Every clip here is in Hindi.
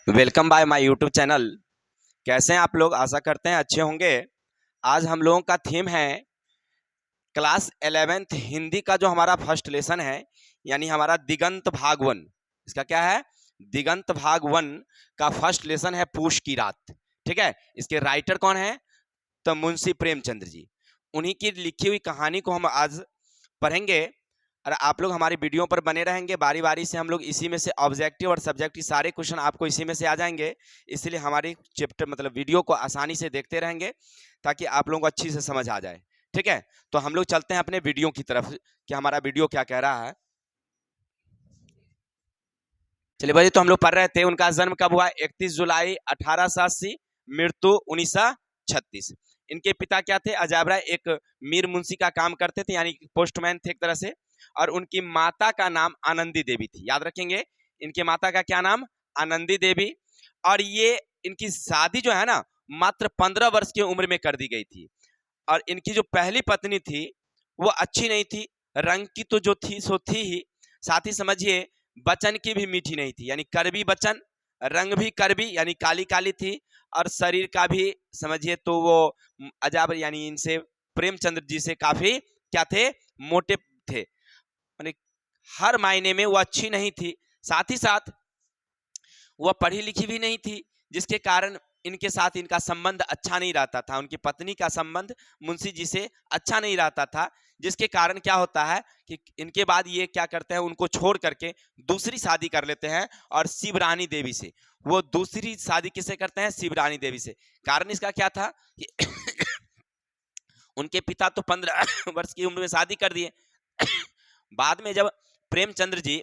Welcome by my YouTube channel. कैसे हैं आप लोग? आशा करते हैं अच्छे होंगे। आज हम लोगों का थीम है क्लास 11th हिंदी का जो हमारा फर्स्ट लेसन है, यानी हमारा दिगंत भाग 1। इसका क्या है? दिगंत भाग 1 का फर्स्ट लेसन है पूष की रात। ठीक है, इसके राइटर कौन है? तो मुंशी प्रेमचंद्र जी। उन्हीं की लिखी हुई कहानी को हम आज पढ़ेंगे और आप लोग हमारी वीडियो पर बने रहेंगे। बारी बारी से हम लोग इसी में से ऑब्जेक्टिव और सब्जेक्टिव सारे क्वेश्चन आपको इसी में से आ जाएंगे। इसलिए हमारी चैप्टर मतलब वीडियो को आसानी से देखते रहेंगे ताकि आप लोगों को अच्छी से समझ आ जाए। ठीक है, तो हम लोग चलते हैं अपने वीडियो की तरफ कि हमारा वीडियो क्या कह रहा है। चलिए भाई, तो हम लोग पढ़ रहे थे उनका जन्म कब हुआ? 31 जुलाई 1880, मृत्यु 1936। इनके पिता क्या थे? अजाब राय एक मीर मुंशी का काम करते थे, यानी पोस्टमैन थे एक तरह से। और उनकी माता का नाम आनंदी देवी थी, याद रखेंगे। इनके माता का क्या नाम? आनंदी देवी। और ये इनकी शादी जो है ना, मात्र 15 वर्ष की उम्र में कर दी गई थी। और इनकी जो पहली पत्नी थी वो अच्छी नहीं थी, रंग की तो जो थी सो थी ही, साथ ही समझिए बचन की भी मीठी नहीं थी, यानी करबी बचन, रंग भी करबी यानी काली काली थी। और शरीर का भी समझिए तो वो अजाब यानी इनसे प्रेमचंद्र जी से काफी क्या थे? मोटे थे, यानी हर मायने में वो अच्छी नहीं थी। साथ ही साथ वह पढ़ी लिखी भी नहीं थी, जिसके कारण इनके साथ इनका संबंध अच्छा नहीं रहता था। उनकी पत्नी का संबंध मुंशी जी से अच्छा नहीं रहता था, जिसके कारण क्या होता है कि इनके बाद ये क्या करते हैं, उनको छोड़ करके दूसरी शादी कर लेते हैं और शिवरानी देवी से। वो दूसरी शादी किससे करते हैं? शिवरानी देवी से। कारण इसका क्या था कि उनके पिता तो 15 वर्ष की उम्र में शादी कर दिए। बाद में जब प्रेमचंद्र जी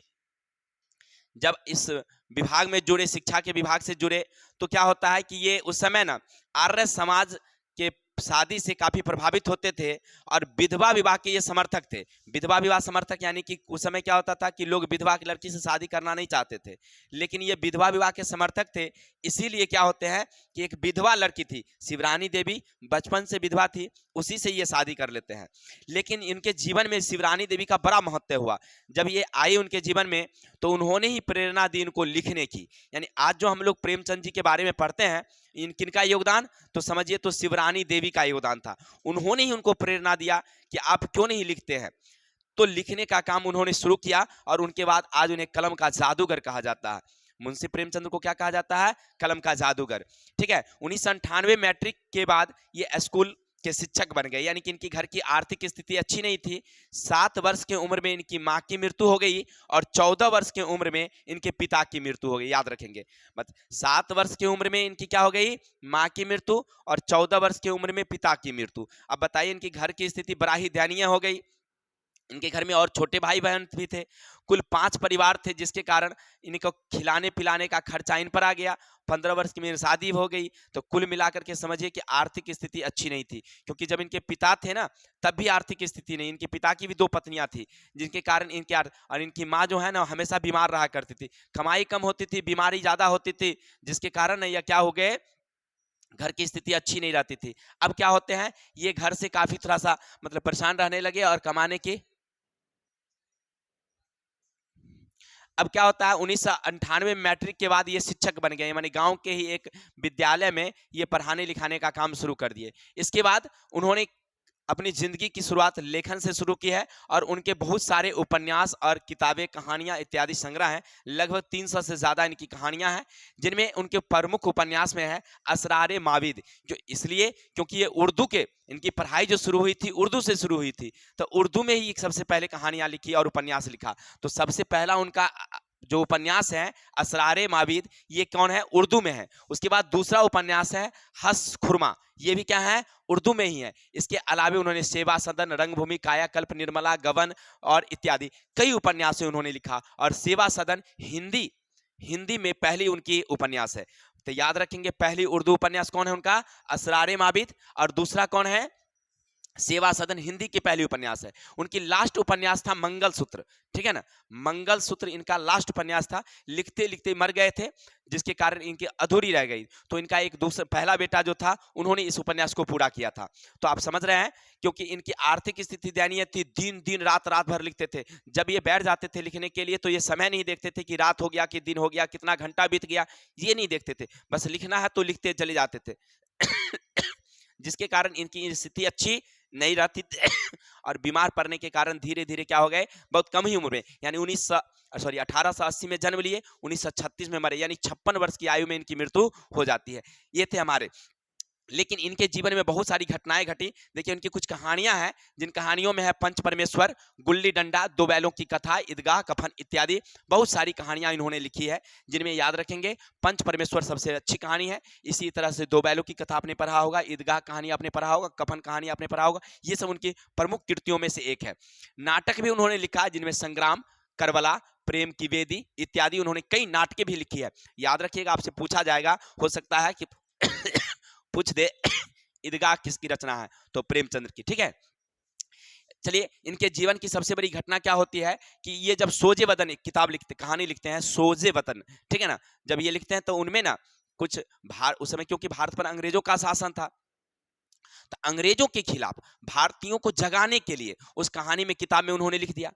जब इस विभाग में जुड़े, शिक्षा के विभाग से जुड़े, तो क्या होता है कि ये उस समय ना आर्य समाज के शादी से काफी प्रभावित होते थे और विधवा विवाह के ये समर्थक थे। विधवा विवाह समर्थक यानी कि उस समय क्या होता था कि लोग विधवा की लड़की से शादी करना नहीं चाहते थे, लेकिन ये विधवा विवाह के समर्थक थे। इसीलिए क्या होते हैं कि एक विधवा लड़की थी शिवरानी देवी, बचपन से विधवा थी, उसी से ये शादी कर लेते हैं। लेकिन इनके जीवन में शिवरानी देवी का बड़ा महत्व हुआ। जब ये आई उनके जीवन में तो उन्होंने ही प्रेरणा दी इनको लिखने की। यानी आज जो हम लोग प्रेमचंद जी के बारे में पढ़ते हैं, इन किनका योगदान? तो समझिए तो शिवरानी देवी का योगदान था। उन्होंने ही उनको प्रेरणा दिया कि आप क्यों नहीं लिखते हैं। तो लिखने का काम उन्होंने शुरू किया और उनके बाद आज उन्हें कलम का जादूगर कहा जाता है। मुंशी प्रेमचंद को क्या कहा जाता है? कलम का जादूगर। ठीक है, 1998 मैट्रिक के बाद ये स्कूल के शिक्षक बन गए, यानी कि इनकी घर की आर्थिक स्थिति अच्छी नहीं थी। 7 वर्ष की उम्र में इनकी माँ की मृत्यु हो गई और 14 वर्ष की उम्र में इनके पिता की मृत्यु हो गई, याद रखेंगे। मत 7 वर्ष की उम्र में इनकी क्या हो गई? माँ की मृत्यु, और 14 वर्ष की उम्र में पिता की मृत्यु। अब बताइए, इनकी घर की स्थिति बड़ा ही दयनीय हो गई। इनके घर में और छोटे भाई बहन भी थे। कुल 5 परिवार थे, जिसके कारण इनको खिलाने पिलाने का खर्चा इन पर आ गया। 15 वर्ष की मेरी शादी हो गई, तो कुल मिलाकर के समझिए कि आर्थिक स्थिति अच्छी नहीं थी। क्योंकि जब इनके पिता थे ना, तब भी आर्थिक स्थिति नहीं। इनके पिता की भी 2 पत्नियां थी, जिनके कारण इनके और इनकी माँ जो है ना हमेशा बीमार रहा करती थी। कमाई कम होती थी, बीमारी ज्यादा होती थी, जिसके कारण यह क्या हो गए, घर की स्थिति अच्छी नहीं रहती थी। अब क्या होते हैं, ये घर से काफी थोड़ा सा मतलब परेशान रहने लगे और कमाने की। अब क्या होता है, 1998 मैट्रिक के बाद ये शिक्षक बन गए, माने गांव के ही एक विद्यालय में ये पढ़ाने लिखाने का काम शुरू कर दिए। इसके बाद उन्होंने अपनी जिंदगी की शुरुआत लेखन से शुरू की है और उनके बहुत सारे उपन्यास और किताबें, कहानियां इत्यादि संग्रह हैं। लगभग 300 से ज्यादा इनकी कहानियां हैं, जिनमें उनके प्रमुख उपन्यास में है असरारे माविद, जो इसलिए क्योंकि ये उर्दू के, इनकी पढ़ाई जो शुरू हुई थी उर्दू से शुरू हुई थी, तो उर्दू में ही सबसे पहले कहानियां लिखी और उपन्यास लिखा। तो सबसे पहला उनका जो उपन्यास है असरारे माविद, ये कौन है? उर्दू में है। उसके बाद दूसरा उपन्यास है हस खुरमा, ये भी क्या है? उर्दू में ही है। इसके अलावा उन्होंने सेवा सदन, रंगभूमि, कायाकल्प, निर्मला, गबन और इत्यादि कई उपन्यास उन्होंने लिखा। और सेवा सदन हिंदी हिंदी में पहली उनकी उपन्यास है। तो याद रखेंगे, पहली उर्दू उपन्यास कौन है उनका? असरारे माविद। और दूसरा कौन है? सेवा सदन हिंदी की पहली उपन्यास है। उनकी लास्ट उपन्यास था मंगलसूत्र, ठीक है ना, मंगलसूत्र इनका लास्ट उपन्यास था। लिखते लिखते मर गए थे, जिसके कारण इनकी अधूरी रह गई। तो इनका एक दूसरा पहला बेटा जो था, उन्होंने इस उपन्यास को पूरा किया था। तो आप समझ रहे हैं, क्योंकि इनकी आर्थिक स्थिति दयनीय थी, दिन दिन रात रात भर लिखते थे। जब ये बैठ जाते थे लिखने के लिए, तो ये समय नहीं देखते थे कि रात हो गया कि दिन हो गया, कितना घंटा बीत गया, ये नहीं देखते थे। बस लिखना है तो लिखते चले जाते थे। जिसके कारण इनकी स्थिति अच्छी नहीं रहती थी। और बीमार पड़ने के कारण धीरे धीरे क्या हो गए, बहुत कम ही उम्र में, यानी 1880 में जन्म लिए, 1936 में मरे, यानी 56 वर्ष की आयु में इनकी मृत्यु हो जाती है। ये थे हमारे। लेकिन इनके जीवन में बहुत सारी घटनाएं घटी। देखिए उनकी कुछ कहानियां हैं, जिन कहानियों में है पंच परमेश्वर, गुल्ली डंडा, दो बैलों की कथा, ईदगाह, कफन इत्यादि। बहुत सारी कहानियां इन्होंने लिखी है, जिनमें याद रखेंगे पंच परमेश्वर सबसे अच्छी कहानी है। इसी तरह से दो बैलों की कथा आपने पढ़ा होगा, ईदगाह कहानी आपने पढ़ा होगा, कफन कहानी आपने पढ़ा होगा। ये सब उनकी प्रमुख कृतियों में से एक है। नाटक भी उन्होंने लिखा, जिनमें संग्राम, करबला, प्रेम की वेदी इत्यादि। उन्होंने कई नाटकें भी लिखी है। याद रखिएगा, आपसे पूछा जाएगा, हो सकता है कि पूछ दे ईदगाह किसकी रचना है, तो प्रेमचंद्र की, ठीक है। चलिए, इनके जीवन की सबसे बड़ी घटना क्या होती है कि ये जब सोजे वतन एक किताब लिखते, कहानी लिखते हैं, सोजे वतन, ठीक है ना, जब ये लिखते हैं तो उनमें ना कुछ उस समय क्योंकि भारत पर अंग्रेजों का शासन था, तो अंग्रेजों के खिलाफ भारतीयों को जगाने के लिए उस कहानी में, किताब में उन्होंने लिख दिया।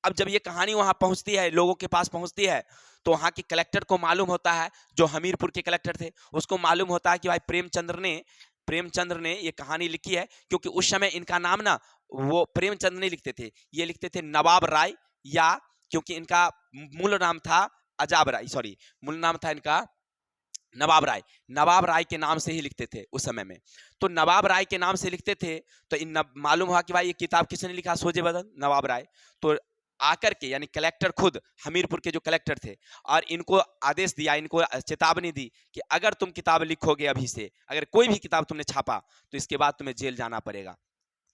अब जब ये कहानी वहां पहुंचती है, लोगों के पास पहुंचती है, तो वहां के कलेक्टर को मालूम होता है, जो हमीरपुर के कलेक्टर थे, उसको मालूम होता है कि भाई प्रेमचंद्र ने ये कहानी लिखी है। क्योंकि उस समय इनका नाम ना वो प्रेमचंद्र नहीं लिखते थे, ये लिखते थे नवाब राय, या क्योंकि इनका मूल नाम था अजाब राय, सॉरी, मूल नाम था इनका नवाब राय। नवाब राय के नाम से ही लिखते थे उस समय में। तो नवाब राय के नाम से लिखते थे, तो इन मालूम हुआ कि भाई ये किताब किसने लिखा, सोजे बदन नवाब राय। तो आकर के, यानी कलेक्टर खुद, हमीरपुर के जो कलेक्टर थे, और इनको आदेश दिया, इनको चेतावनी दी कि अगर तुम किताब लिखोगे अभी से, अगर कोई भी किताब तुमने छापा, तो इसके बाद तुम्हें जेल जाना पड़ेगा।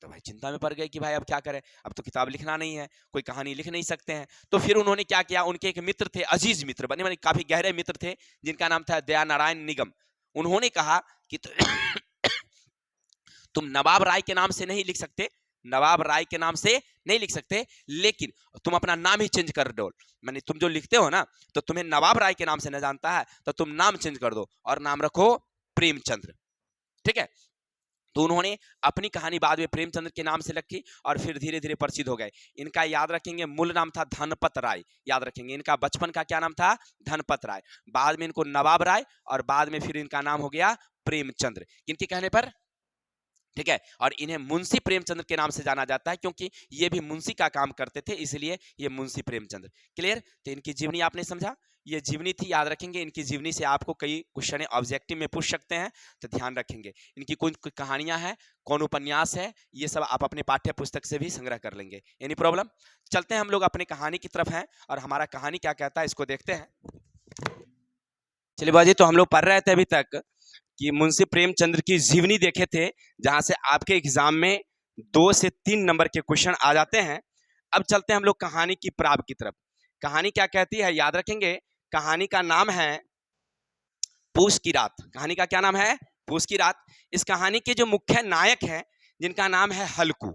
तो भाई चिंता में पड़ गए कि भाई अब क्या करें, अब तो किताब लिखना नहीं है, कोई कहानी लिख नहीं सकते हैं। तो फिर उन्होंने क्या किया, उनके एक मित्र थे, अजीज मित्र बने, माने काफी गहरे मित्र थे, जिनका नाम था दया नारायण निगम। उन्होंने कहा कि तुम नवाब राय के नाम से नहीं लिख सकते, नवाब राय के नाम से नहीं लिख सकते, लेकिन तुम अपना नाम ही चेंज कर दो। माने तुम जो लिखते हो ना, तो तुम्हें नवाब राय के नाम से न जानता है, तो तुम नाम चेंज कर दो और नाम रखो प्रेमचंद्र, ठीक है। तो उन्होंने अपनी कहानी बाद में प्रेमचंद्र के नाम से रखी, और फिर धीरे धीरे प्रसिद्ध हो गए। इनका याद रखेंगे, मूल नाम था धनपत राय, याद रखेंगे। इनका बचपन का क्या नाम था, धनपत राय। बाद में इनको नवाब राय, और बाद में फिर इनका नाम हो गया प्रेमचंद्र, किनके कहने पर, ठीक है। और इन्हें मुंशी प्रेमचंद्र के नाम से जाना जाता है, क्योंकि ये भी मुंशी का काम करते थे, इसलिए ये मुंशी प्रेमचंद्र। क्लियर। तो इनकी जीवनी आपने समझा, ये जीवनी थी, याद रखेंगे। इनकी जीवनी से आपको कई क्वेश्चन ऑब्जेक्टिव में पूछ सकते हैं, तो ध्यान रखेंगे। इनकी कौन कहानियां हैं, कौन उपन्यास है, ये सब आप अपने पाठ्य पुस्तक से भी संग्रह कर लेंगे, एनी प्रॉब्लम। चलते हैं हम लोग अपने कहानी की तरफ हैं, और हमारा कहानी क्या कहता है इसको देखते हैं। चलिए बाजी, तो हम लोग पढ़ रहे थे अभी तक कि मुंशी प्रेमचंद्र की जीवनी देखे थे, जहां से आपके एग्जाम में 2 से 3 नंबर के क्वेश्चन आ जाते हैं। अब चलते हैं हम लोग कहानी की प्राव की तरफ। कहानी क्या कहती है, याद रखेंगे। कहानी का नाम है पूस की रात। कहानी का क्या नाम है, पूस की रात। इस कहानी के जो मुख्य नायक हैं, जिनका नाम है हल्कू।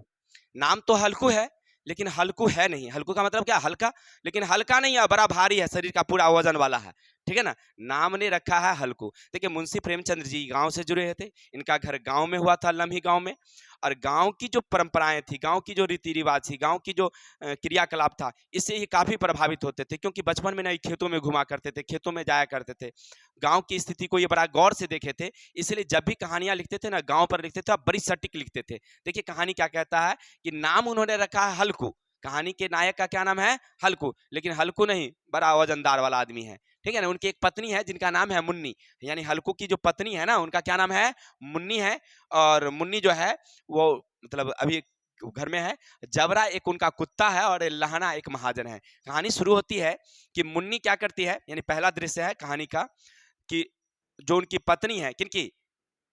नाम तो हल्कू है, लेकिन हल्कू है नहीं। हल्कू का मतलब क्या, हल्का, लेकिन हल्का नहीं है, बड़ा भारी है, शरीर का पूरा वजन वाला है, ठीक है ना। नाम ने रखा है हल्कू। देखिए मुंशी प्रेमचंद्र जी गांव से जुड़े थे। इनका घर गांव में हुआ था, लम्ही गांव में। और गांव की जो परंपराएं थी, गांव की जो रीति रिवाज थी, गांव की जो क्रियाकलाप था, इससे ये काफी प्रभावित होते थे। क्योंकि बचपन में ना खेतों में घुमा करते थे, खेतों में जाया करते थे, गांव की स्थिति को ये बड़ा गौर से देखे थे। इसलिए जब भी कहानियां लिखते थे ना, गांव पर लिखते थे, अब बड़ी सटीक लिखते थे। देखिए कहानी क्या कहता है कि नाम उन्होंने रखा है हल्कू। कहानी के नायक का क्या नाम है, हल्कू। लेकिन हल्कू नहीं, बड़ा वजनदार वाला आदमी है, ठीक है ना। उनकी एक पत्नी है जिनका नाम है मुन्नी, यानी हल्कू की जो पत्नी है ना, उनका क्या नाम है, मुन्नी है। और मुन्नी जो है वो मतलब अभी घर में है। जबरा एक उनका कुत्ता है, और लहना एक महाजन है। कहानी शुरू होती है कि मुन्नी क्या करती है, यानी पहला दृश्य है कहानी का, कि जो उनकी पत्नी है, किनकी,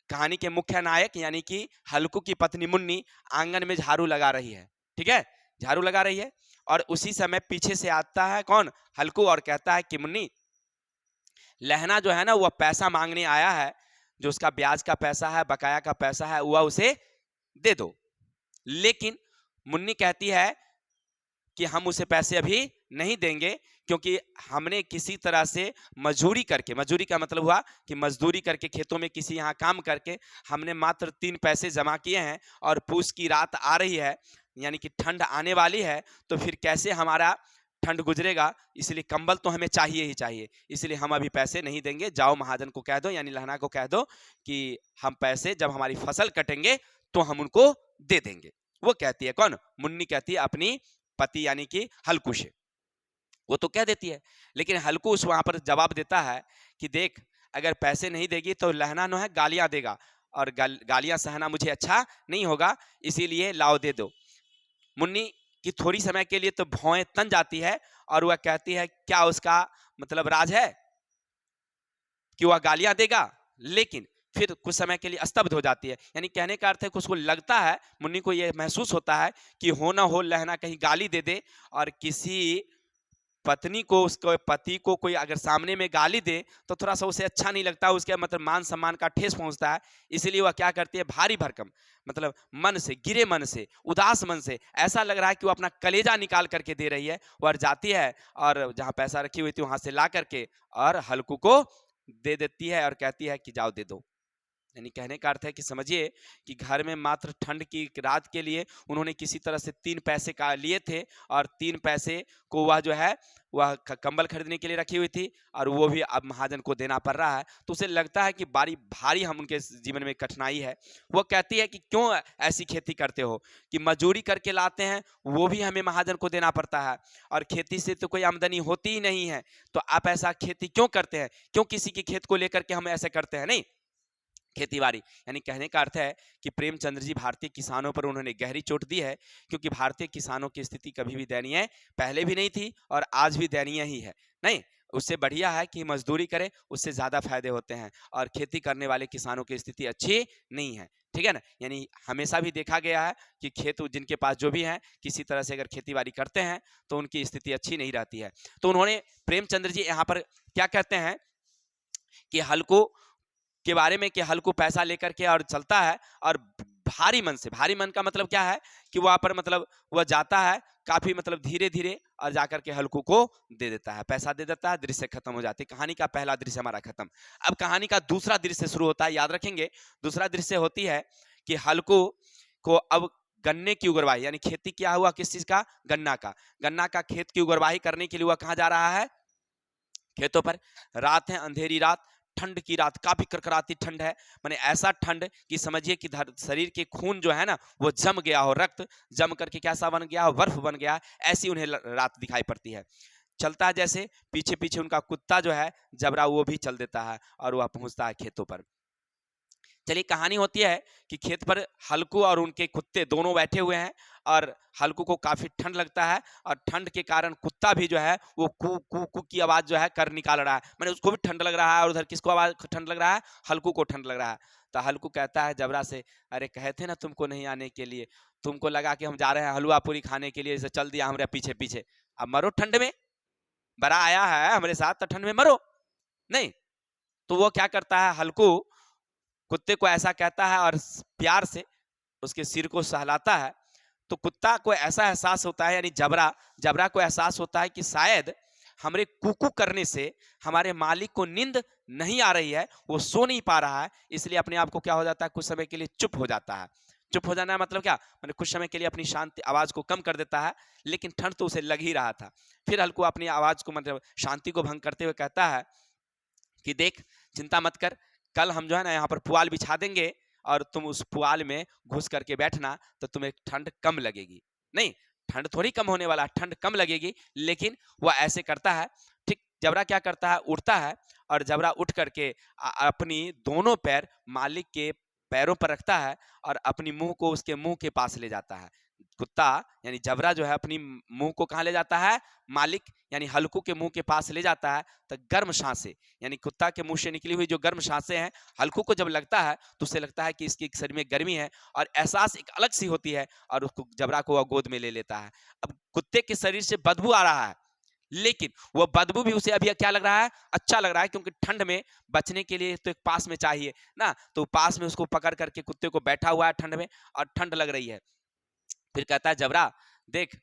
कहानी के मुख्य नायक यानी कि हल्कू की पत्नी मुन्नी आंगन में झाड़ू लगा रही है, ठीक है, झाड़ू लगा रही है। और उसी समय पीछे से आता है कौन, हल्कू, और कहता है कि मुन्नी, लहना जो है ना, वह पैसा मांगने आया है, जो उसका ब्याज का पैसा है, बकाया का पैसा है, वह उसे दे दो। लेकिन मुन्नी कहती है कि हम उसे पैसे अभी नहीं देंगे, क्योंकि हमने किसी तरह से मजदूरी करके, मजदूरी का मतलब हुआ कि मजदूरी करके खेतों में किसी यहाँ काम करके हमने मात्र 3 पैसे जमा किए हैं, और पूस की रात आ रही है, यानी कि ठंड आने वाली है, तो फिर कैसे हमारा ठंड गुजरेगा, इसलिए कंबल तो हमें चाहिए ही चाहिए, इसलिए हम अभी पैसे नहीं देंगे। जाओ महाजन को कह दो, यानी लहना को कह दो कि हम पैसे जब हमारी फसल कटेंगे तो हम उनको दे देंगे। वो कहती है, कौन? मुन्नी कहती है अपनी पति यानी कि हल्कू से। वो तो कह देती है, लेकिन हल्कू उस वहां पर जवाब देता है कि देख, अगर पैसे नहीं देगी तो लहना जो है गालियां देगा, और गालियां सहना मुझे अच्छा नहीं होगा, इसीलिए लाओ दे दो। मुन्नी की थोड़ी समय के लिए तो भौएं तन जाती है, और वह कहती है क्या उसका मतलब राज है कि वह गालियां देगा, लेकिन फिर कुछ समय के लिए स्तब्ध हो जाती है। यानी कहने का अर्थ है कि उसको लगता है, मुन्नी को यह महसूस होता है कि हो ना हो लहना कहीं गाली दे दे, और किसी पत्नी को, उसके पति को कोई अगर सामने में गाली दे तो थोड़ा सा उसे अच्छा नहीं लगता, उसके मतलब मान सम्मान का ठेस पहुंचता है। इसीलिए वह क्या करती है, भारी भरकम मतलब मन से, गिरे मन से, उदास मन से, ऐसा लग रहा है कि वो अपना कलेजा निकाल करके दे रही है, वह जाती है और जहां पैसा रखी हुई थी वहां से ला करके और हल्कू को दे देती है, और कहती है कि जाओ दे दो। यानी कहने का अर्थ है कि समझिए कि घर में मात्र ठंड की रात के लिए उन्होंने किसी तरह से 3 पैसे का लिए थे, और 3 पैसे को वह जो है वह कंबल खरीदने के लिए रखी हुई थी, और वो भी अब महाजन को देना पड़ रहा है। तो उसे लगता है कि बारी भारी हम उनके जीवन में कठिनाई है। वो कहती है कि क्यों ऐसी खेती करते हो कि मजदूरी करके लाते हैं, वो भी हमें महाजन को देना पड़ता है, और खेती से तो कोई आमदनी होती ही नहीं है, तो आप ऐसा खेती क्यों करते हैं, क्यों किसी के खेत को लेकर के हम ऐसे करते हैं? नहीं, खेतीबाड़ी, यानी कहने का अर्थ है कि प्रेमचंद्र जी भारतीय किसानों पर उन्होंने गहरी चोट दी है, क्योंकि भारतीय किसानों की स्थिति कभी भी दयनीय पहले भी नहीं थी और आज भी दयनीय ही है। नहीं, उससे बढ़िया है कि मजदूरी करें, उससे ज्यादा फायदे होते हैं, और खेती करने वाले किसानों की स्थिति अच्छी नहीं है। ठीक है ना? यानी हमेशा भी देखा गया है कि खेत जिनके पास जो भी है, किसी तरह से अगर खेती बाड़ी करते हैं तो उनकी स्थिति अच्छी नहीं रहती है। तो उन्होंने, प्रेमचंद्र जी यहाँ पर क्या कहते हैं कि हल्को के बारे में, कि हल्कू पैसा लेकर के और चलता है, और भारी मन से, भारी मन का मतलब क्या है कि वहां पर मतलब वह जाता है काफी मतलब धीरे धीरे, और जाकर के हल्कू को दे देता है, पैसा दे देता है, दृश्य खत्म हो जाती है। कहानी का पहला दृश्य हमारा खत्म। अब कहानी का दूसरा दृश्य शुरू होता है, याद रखेंगे। दूसरा दृश्य होती है कि हल्कू को अब गन्ने की उगरवाही, यानी खेती क्या हुआ, किस चीज का, गन्ना का, गन्ना का खेत की उगरवाही करने के लिए वह कहाँ जा रहा है, खेतों पर। रात है, अंधेरी रात, ठंड की रात, काफी करकराती ठंड है, माने ऐसा ठंड कि समझिए कि शरीर के खून जो है ना वो जम गया हो, रक्त जम करके कैसा बन गया हो, बर्फ बन गया, ऐसी उन्हें रात दिखाई पड़ती है। चलता है जैसे, पीछे पीछे उनका कुत्ता जो है जबरा, वो भी चल देता है और वह पहुंचता है खेतों पर। चलिए, कहानी होती है कि खेत पर हल्कू और उनके कुत्ते दोनों बैठे हुए हैं, और हल्कू को काफी ठंड लगता है, और ठंड के कारण कुत्ता भी जो है वो कू कू कू की आवाज जो है कर निकाल रहा है, मैंने उसको भी ठंड लग रहा है, और उधर किसको आवाज ठंड लग रहा है, हल्कू को ठंड लग रहा है। तो हल्कू कहता है जबरा से, अरे कहे थे ना तुमको नहीं आने के लिए, तुमको लगा कि हम जा रहे हैं हलवा पूरी खाने के लिए, चल दिया हमारे पीछे पीछे, अब मरो ठंड में, बड़ा आया है हमारे साथ तो ठंड में मरो। नहीं, तो वो क्या करता है, हल्कू कुत्ते को ऐसा कहता है और प्यार से उसके सिर को सहलाता है। तो कुत्ता को ऐसा एहसास होता है, यानी जबरा, जबरा को एहसास होता है कि शायद हमारे कुकू करने से हमारे मालिक को नींद नहीं आ रही है, वो सो नहीं पा रहा है, इसलिए अपने आप को क्या हो जाता है, कुछ समय के लिए चुप हो जाता है। चुप हो जाना मतलब क्या, मैंने कुछ समय के लिए अपनी शांति, आवाज को कम कर देता है, लेकिन ठंड तो उसे लग ही रहा था। फिर हल्कू अपनी आवाज को मतलब शांति को भंग करते हुए कहता है कि देख, चिंता मत कर, कल हम जो है ना यहाँ पर पुआल बिछा देंगे, और तुम उस पुआल में घुस करके बैठना, तो तुम्हें ठंड कम लगेगी। नहीं, ठंड थोड़ी कम होने वाला, ठंड कम लगेगी, लेकिन वह ऐसे करता है। ठीक, जबरा क्या करता है, उठता है, और जबरा उठ करके अपनी दोनों पैर मालिक के पैरों पर रखता है, और अपनी मुंह को उसके मुंह के पास ले जाता है। कुत्ता यानी जबरा जो है अपनी मुंह को कहाँ ले जाता है, मालिक यानी हल्कू के मुंह के पास ले जाता है। तो गर्म सांसें, यानी कुत्ता के मुंह से निकली हुई जो गर्म सांसें हैं, हल्कू को जब लगता है तो उसे लगता है कि इसके शरीर में गर्मी है, और एहसास एक अलग सी होती है, और उसको जबरा को वह गोद में ले लेता है। अब कुत्ते के शरीर से बदबू आ रहा है, लेकिन वो बदबू भी उसे अभी क्या लग रहा है, अच्छा लग रहा है, क्योंकि ठंड में बचने के लिए तो एक पास में चाहिए ना, तो पास में उसको पकड़ करके कुत्ते को बैठा हुआ है ठंड में, और ठंड लग रही है। फिर कहता है जबरा देख,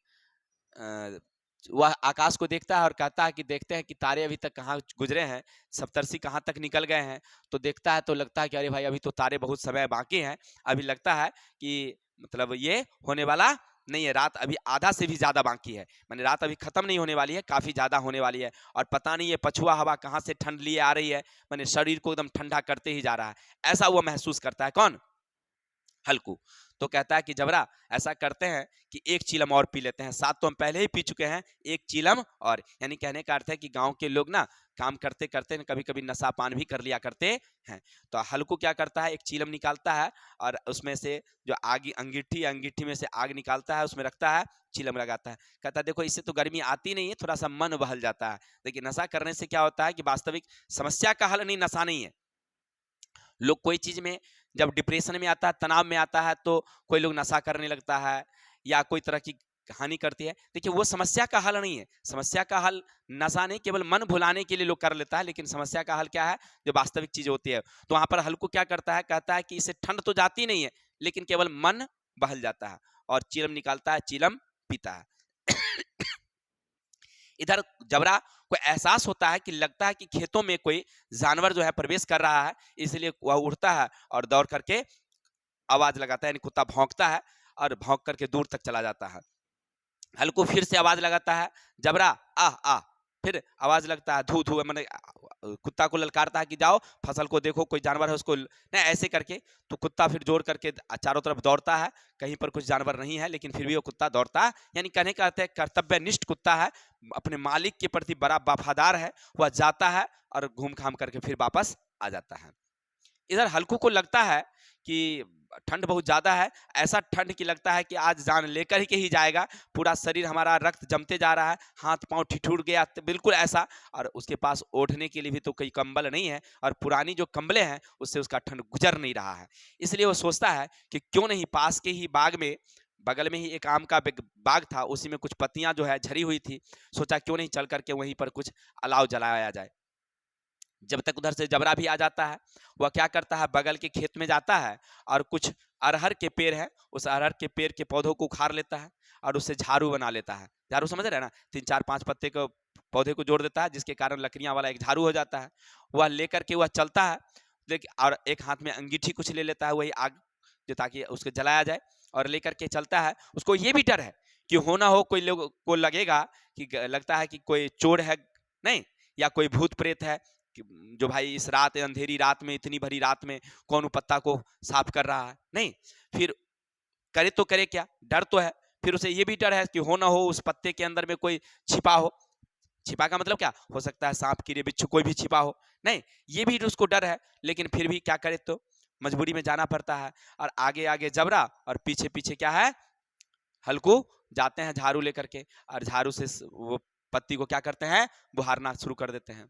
वह आकाश को देखता है और कहता है कि देखते हैं कि तारे अभी तक कहाँ गुजरे हैं, सप्तर्षि कहाँ तक निकल गए हैं। तो देखता है तो लगता है कि अरे भाई अभी तो तारे बहुत समय बाकी हैं, अभी लगता है कि मतलब ये होने वाला नहीं है, रात अभी आधा से भी ज्यादा बाकी है, माने रात अभी खत्म नहीं होने वाली है, काफी ज्यादा होने वाली है। और पता नहीं ये पछुआ हवा कहाँ से ठंड लिए आ रही है, माने शरीर को एकदम ठंडा करते ही जा रहा है। ऐसा वो महसूस करता है कौन? हल्कू। तो कहता है कि जबरा ऐसा करते हैं कि एक चीलम और पी लेते हैं, सात तो हम पहले ही पी चुके हैं, एक चीलम और। यानी कहने का अर्थ है कि गांव के लोग ना काम करते करते कभी कभी नशा पान भी कर लिया करते हैं। तो हल्कू क्या करता है, एक चीलम निकालता है और उसमें से जो आग अंगीठी, अंगीठी में से आग निकालता है, उसमें रखता है, चीलम लगाता है। कहता है देखो इससे तो गर्मी आती नहीं है, थोड़ा सा मन बहल जाता है। देखिए नशा करने से क्या होता है कि वास्तविक समस्या का हल नहीं, नशा नहीं है। लोग कोई चीज में जब डिप्रेशन में आता है, तनाव में आता है, तो कोई लोग नशा करने लगता है या कोई तरह की हानि करती है। देखिए वो समस्या का हल नहीं है, समस्या का हल नशा नहीं, केवल मन भुलाने के लिए लोग कर लेता है। लेकिन समस्या का हल क्या है, जो वास्तविक चीज होती है। तो वहां पर हल्कू क्या करता है, कहता है कि इसे ठंड तो जाती नहीं है, लेकिन केवल मन बहल जाता है। और चीलम निकालता है, चीलम पीता है। इधर जबरा को एहसास होता है कि लगता है कि खेतों में कोई जानवर जो है प्रवेश कर रहा है, इसलिए वह उठता है और दौड़ करके आवाज लगाता है, यानी कुत्ता भौंकता है और भौंक करके दूर तक चला जाता है। हल्कू फिर से आवाज लगाता है, जबरा आ आ। फिर आवाज लगता है, धू धू, मैंने कुत्ता को ललकारता है कि जाओ फसल को देखो, कोई जानवर है उसको नहीं, ऐसे करके। तो कुत्ता फिर जोर करके चारों तरफ दौड़ता है, कहीं पर कुछ जानवर नहीं है, लेकिन फिर भी वो कुत्ता दौड़ता है। यानी कहने का अर्थ है कर्तव्यनिष्ठ कुत्ता है, अपने मालिक के प्रति बड़ा वफादार है। वह जाता है और घूम घाम करके फिर वापस आ जाता है। इधर हल्कू को लगता है कि ठंड बहुत ज्यादा है, ऐसा ठंड की लगता है कि आज जान लेकर के ही जाएगा, पूरा शरीर हमारा रक्त जमते जा रहा है, हाथ पांव ठिठुर गया, तो बिल्कुल ऐसा। और उसके पास ओढ़ने के लिए भी तो कोई कंबल नहीं है, और पुरानी जो कंबले हैं उससे उसका ठंड गुजर नहीं रहा है। इसलिए वो सोचता है कि क्यों नहीं पास के ही बाग में, बगल में ही एक आम का बाग था, उसी में कुछ पत्तियां जो है झड़ी हुई थी, सोचा क्यों नहीं चल करके वहीं पर कुछ अलाव जलाया जाए। जब तक उधर से जबरा भी आ जाता है, वह क्या करता है, बगल के खेत में जाता है और कुछ अरहर के पेड़ है, उस अरहर के पेड़ के पौधों को उखाड़ लेता है और उससे झाड़ू बना लेता है। झाड़ू समझ रहे हैं ना, 3 4 5 पत्ते को पौधे को जोड़ देता है, जिसके कारण लकड़ियां वाला एक झाड़ू हो जाता है। वह लेकर के वह चलता है, और एक हाथ में अंगीठी कुछ ले लेता है, वही आग जो ताकि उसको जलाया जाए, और लेकर के चलता है। उसको ये भी डर है कि हो ना हो कोई लोग को लगेगा कि लगता है कि कोई चोर है, नहीं, या कोई भूत प्रेत है, जो भाई इस रात, अंधेरी रात में, इतनी भरी रात में कौन पत्ता को साफ कर रहा है, नहीं। फिर करे तो करे क्या, डर तो है। फिर उसे ये भी डर है कि हो ना हो उस पत्ते के अंदर में कोई छिपा हो। छिपा का मतलब क्या हो सकता है, सांप कीड़े बिच्छू कोई भी छिपा हो, नहीं, ये भी उसको डर है। लेकिन फिर भी क्या करे, तो मजबूरी में जाना पड़ता है। और आगे आगे जबरा और पीछे पीछे क्या है, हल्कू जाते हैं झाड़ू लेकर के, और झाड़ू से वो पत्ती को क्या करते हैं, बुहारना शुरू कर देते हैं।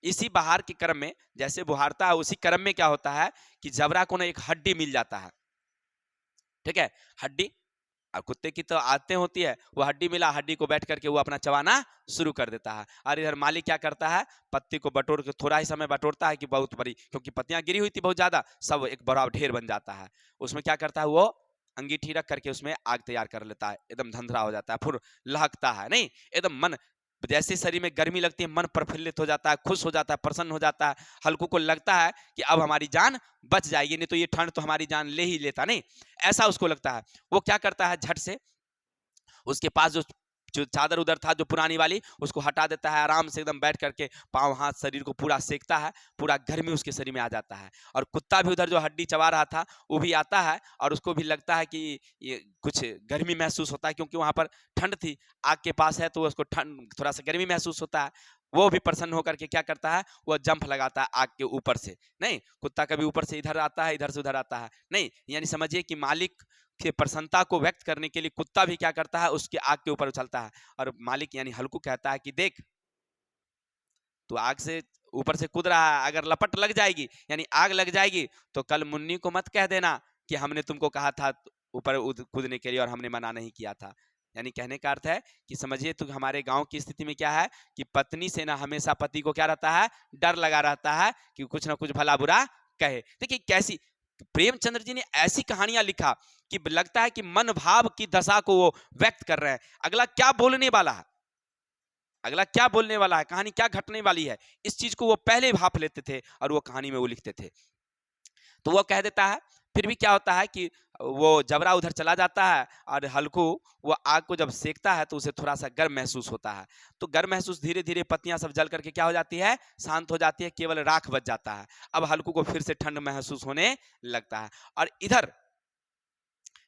इसी बहार के क्रम में, जैसे बुहारता है, उसी क्रम में क्या होता है कि जबरा को ना एक हड्डी मिल जाता है। ठीक है, हड्डी, और कुत्ते की तो आदतें होती है, वो हड्डी मिला, हड्डी को बैठ करके वो अपना चबाना शुरू कर देता है। और इधर मालिक क्या करता है, पत्ती को बटोर के थोड़ा ही समय बटोरता है कि बहुत बड़ी, क्योंकि पत्तियां गिरी हुई थी बहुत ज्यादा, सब एक बड़ा ढेर बन जाता है। उसमें क्या करता है, वो अंगीठी रख करके उसमें आग तैयार कर लेता है, एकदम धंधरा हो जाता है, फिर लहकता है, नहीं, एकदम मन, जैसे शरीर में गर्मी लगती है, मन प्रफुल्लित हो जाता है, खुश हो जाता है, प्रसन्न हो जाता है। हल्कू को लगता है कि अब हमारी जान बच जाएगी, नहीं तो ये ठंड तो हमारी जान ले ही लेता, नहीं, ऐसा उसको लगता है। वो क्या करता है, झट से उसके पास जो चादर उधर था, जो पुरानी वाली, उसको हटा देता है, आराम से एकदम बैठ करके पाँव हाथ शरीर को पूरा सेकता है, पूरा गर्मी उसके शरीर में आ जाता है। और कुत्ता भी उधर जो हड्डी चबा रहा था वो भी आता है, और उसको भी लगता है कि ये कुछ गर्मी महसूस होता है, क्योंकि वहां पर ठंड थी, आग के पास है तो उसको ठंड, थोड़ा सा गर्मी महसूस होता है। वो भी प्रसन्न होकर के क्या करता है, वो जंप लगाता है आग के ऊपर से, नहीं, कुत्ता कभी ऊपर से इधर आता है, इधर से उधर आता है, नहीं, यानी समझिए कि मालिक के प्रसन्नता को व्यक्त करने के लिए कुत्ता भी क्या करता है, उसके आग के ऊपर उछलता है। और मालिक यानी हल्कू कहता है कि देख, तू आग से ऊपर से कूद रहा है, अगर लपट लग जाएगी, यानी आग लग जाएगी, तो कल मुन्नी को मत कह देना कि हमने तुमको कहा था ऊपर कूदने के लिए और हमने मना नहीं किया था। यानी कहने का अर्थ है कि समझिए, तो हमारे गांव की स्थिति में क्या है कि पत्नी से ना हमेशा पति को क्या रहता है, डर लगा रहता है कि कुछ ना कुछ भला बुरा कहे। देखिए कैसी प्रेमचंद्र जी ने ऐसी कहानियां लिखा कि लगता है कि मन भाव की दशा को वो व्यक्त कर रहे हैं। अगला क्या बोलने वाला है, अगला क्या बोलने वाला है, कहानी क्या घटने वाली है, इस चीज को वो पहले भाप लेते थे और वो कहानी में वो लिखते थे। तो वो कह देता है, फिर भी क्या होता है कि वो जबरा उधर चला जाता है और हल्कू वो आग को जब सेकता है तो उसे थोड़ा सा गर्म महसूस होता है। तो गर्म महसूस धीरे धीरे पत्तियां सब जल करके क्या हो जाती है, शांत हो जाती है, केवल राख बच जाता है। अब हल्कू को फिर से ठंड महसूस होने लगता है। और इधर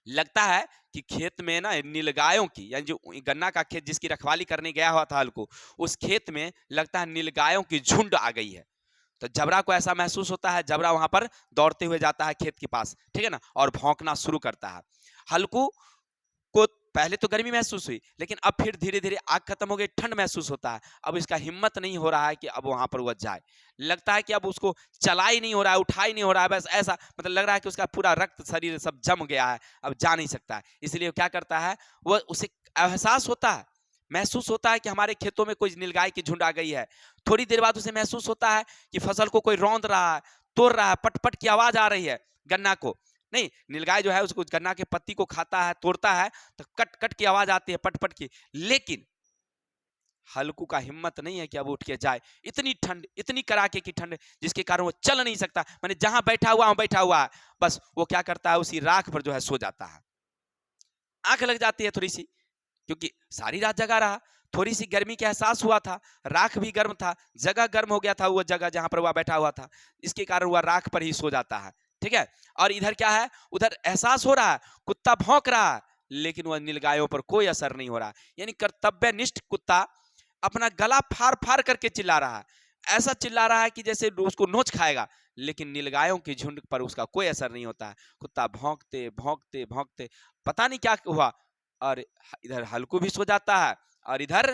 लगता है कि खेत में ना नीलगायों की, यानी जो गन्ना का खेत जिसकी रखवाली करने गया हुआ था हल्कू, उस खेत में लगता है नीलगायों की झुंड आ गई है। तो जबरा को ऐसा महसूस होता है, जबरा वहां पर दौड़ते हुए जाता है खेत के पास, ठीक है ना, और भौंकना शुरू करता है। हल्कू को पहले तो गर्मी महसूस हुई, लेकिन अब फिर धीरे धीरे आग खत्म हो गई, ठंड महसूस होता है। अब इसका हिम्मत नहीं हो रहा है कि अब वहां पर वह जाए। लगता है कि अब उसको चला ही नहीं हो रहा है, उठा ही नहीं हो रहा है, बस ऐसा मतलब लग रहा है कि उसका पूरा रक्त शरीर सब जम गया है, अब जा नहीं सकता है। इसलिए क्या करता है, वह उसे एहसास होता है, महसूस होता है कि हमारे खेतों में कोई नीलगाय की झुंड आ गई है। थोड़ी देर बाद उसे महसूस होता है कि फसल को कोई रौंद रहा है, तोड़ रहा है, पट-पट की आवाज आ रही है गन्ना को। नहीं, नीलगाय जो है उसको गन्ना के पत्ती को खाता है, तोड़ता है, तो कट-कट की आवाज आती है, पट-पट की। लेकिन हल्कू का हिम्मत नहीं है कि अब उठ के जाए। इतनी ठंड, इतनी कड़ाके की ठंड जिसके कारण वो चल नहीं सकता। माने जहां बैठा हुआ वहां बैठा हुआ है। बस वो क्या करता है, उसी राख पर जो है सो जाता है। आंख लग जाती है थोड़ी सी, क्योंकि सारी रात जगा रहा। थोड़ी सी गर्मी का एहसास हुआ था, राख भी गर्म था, जगह गर्म हो गया था, वो जगह जहां पर वह बैठा हुआ था, इसके कारण वह राख पर ही सो जाता है। ठीक है। और इधर क्या है, उधर एहसास हो रहा है, कुत्ता भौंक रहा है, लेकिन वह नीलगायों पर कोई असर नहीं हो रहा। यानी कर्तव्यनिष्ठ कुत्ता अपना गला फाड़ फाड़ करके चिल्ला रहा है, ऐसा चिल्ला रहा है कि जैसे उसको नोच खाएगा, लेकिन नीलगायों की झुंड पर उसका कोई असर नहीं होता है। कुत्ता भौंकते भौंकते भौंकते पता नहीं क्या हुआ, और इधर हल्कू भी सो जाता है, और इधर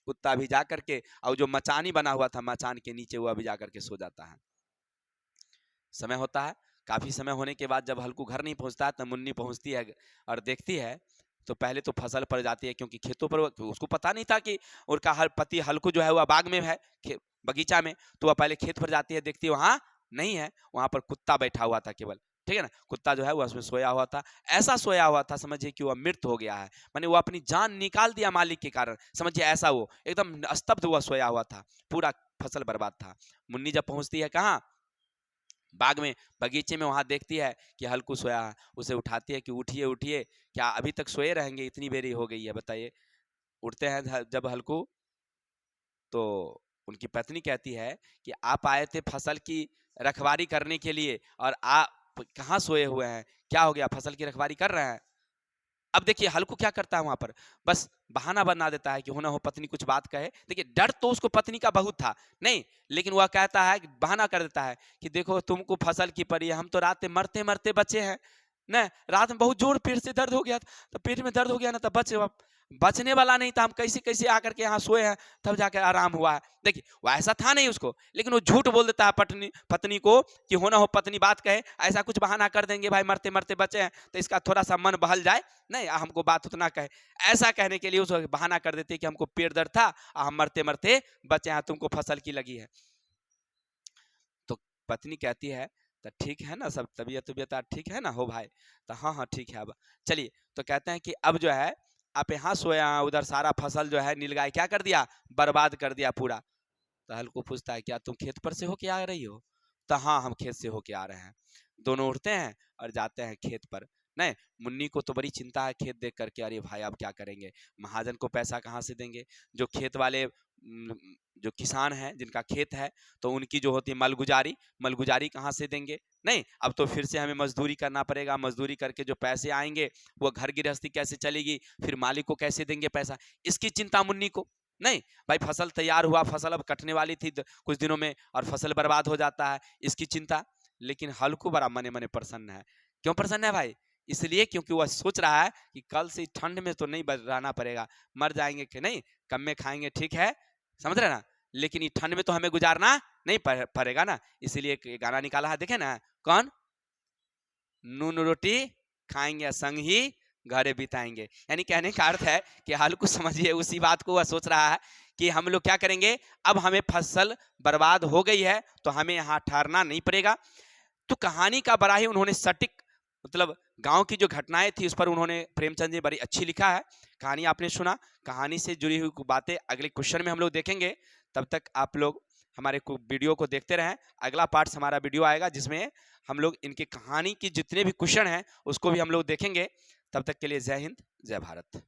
कुत्ता भी जा करके, और जो मचानी बना हुआ था मचान के नीचे, वह भी जा करके सो जाता है। समय होता है, काफी समय होने के बाद जब हल्कू घर नहीं पहुंचता है, तब मुन्नी पहुंचती है और देखती है, तो पहले तो फसल पड़ जाती है, क्योंकि खेतों पर उसको पता नहीं था कि उनका हर पति हल्कू जो है वह बाग में है, बगीचा में। तो वह पहले खेत पर जाती है, देखती है वहां नहीं है, वहां पर कुत्ता बैठा हुआ था केवल। ठीक है ना, कुत्ता जो है वह उसमें सोया हुआ था, ऐसा सोया हुआ था समझिए कि वह मृत हो गया है, माने वो अपनी जान निकाल दिया मालिक के कारण, समझिए ऐसा वो एकदम स्तब्ध हुआ सोया हुआ था, पूरा फसल बर्बाद था। मुन्नी जब पहुंचती है कहाँ, बाग में, बगीचे में, वहां देखती है कि हल्कू सोया है, उसे उठाती है कि उठिए उठिए, क्या अभी तक सोए रहेंगे, इतनी देरी हो गई है, बताइए। उठते हैं जब हल्कू, तो उनकी पत्नी कहती है कि आप आए थे फसल की रखवाली करने के लिए, और आप कहाँ सोए हुए हैं, क्या हो गया, फसल की रखवाली कर रहे हैं। अब देखिए हल्कू क्या करता है वहां पर, बस बहाना बना देता है कि होना हो पत्नी कुछ बात कहे। देखिए डर तो उसको पत्नी का बहुत था, नहीं, लेकिन वह कहता है, बहाना कर देता है कि देखो तुमको फसल की पड़ी है, हम तो रात में मरते मरते बचे हैं ना, रात में बहुत जोर पेट से दर्द हो गया था, तो पेट में दर्द हो गया ना, तो बचने वाला नहीं था, हम कैसे कैसे आकर के यहाँ सोए हैं, तब जाकर आराम हुआ है। देखिए वो ऐसा था नहीं उसको, लेकिन वो झूठ बोल देता है पत्नी को कि होना हो पत्नी बात कहे, ऐसा कुछ बहाना कर देंगे, भाई मरते मरते बचे हैं, तो इसका थोड़ा सा मन बहल जाए, नहीं हमको बात उतना कहे, ऐसा कहने के लिए उसको बहाना कर देते कि हमको पेट दर्द था, हम मरते मरते बचे हैं, तुमको फसल की लगी है। तो पत्नी कहती है, तो ठीक है ना, सब तबीयत ठीक है ना हो भाई, तो हाँ हाँ ठीक है, अब चलिए। तो कहते हैं कि अब जो है आप यहाँ सोया, उधर सारा फसल जो है नीलगाय क्या कर दिया, बर्बाद कर दिया पूरा। तो हल्कू पूछता है, क्या तुम खेत पर से होके आ रही हो, तो हाँ हम खेत से होके आ रहे हैं। दोनों उठते हैं और जाते हैं खेत पर। नहीं, मुन्नी को तो बड़ी चिंता है खेत देख करके, अरे भाई अब क्या करेंगे, महाजन को पैसा कहाँ से देंगे, जो खेत वाले जो किसान हैं जिनका खेत है, तो उनकी जो होती है मलगुजारी कहाँ से देंगे। नहीं, अब तो फिर से हमें मजदूरी करना पड़ेगा, मजदूरी करके जो पैसे आएंगे वो घर गृहस्थी कैसे चलेगी, फिर मालिक को कैसे देंगे पैसा, इसकी चिंता मुन्नी को। नहीं भाई, फसल तैयार हुआ, फसल अब कटने वाली थी कुछ दिनों में, और फसल बर्बाद हो जाता है, इसकी चिंता। लेकिन हल्कू बड़ा मने मने प्रसन्न है। क्यों प्रसन्न है भाई, इसलिए क्योंकि वह सोच रहा है कि कल से ठंड में तो नहीं रहना पड़ेगा, मर जाएंगे कि नहीं, कम में खाएंगे, ठीक है, समझ रहे ना, लेकिन ये ठंड में तो हमें गुजारना नहीं पड़ेगा ना। इसलिए एक गाना निकाला है, देखे ना, कौन, नून रोटी खाएंगे संग ही घरे बिताएंगे। यानी कहने का अर्थ है कि हल्कू समझिए उसी बात को वह सोच रहा है कि हम लोग क्या करेंगे, अब हमें फसल बर्बाद हो गई है तो हमें यहाँ ठहरना नहीं पड़ेगा, तो कहानी का बड़ा ही उन्होंने सटीक, मतलब गांव की जो घटनाएं थी उस पर उन्होंने, प्रेमचंद जी, बड़ी अच्छी लिखा है। कहानी आपने सुना, कहानी से जुड़ी हुई बातें अगले क्वेश्चन में हम लोग देखेंगे। तब तक आप लोग हमारे वीडियो को देखते रहें। अगला पार्ट हमारा वीडियो आएगा जिसमें हम लोग इनके कहानी की जितने भी क्वेश्चन हैं उसको भी हम लोग देखेंगे। तब तक के लिए जय हिंद, जय भारत।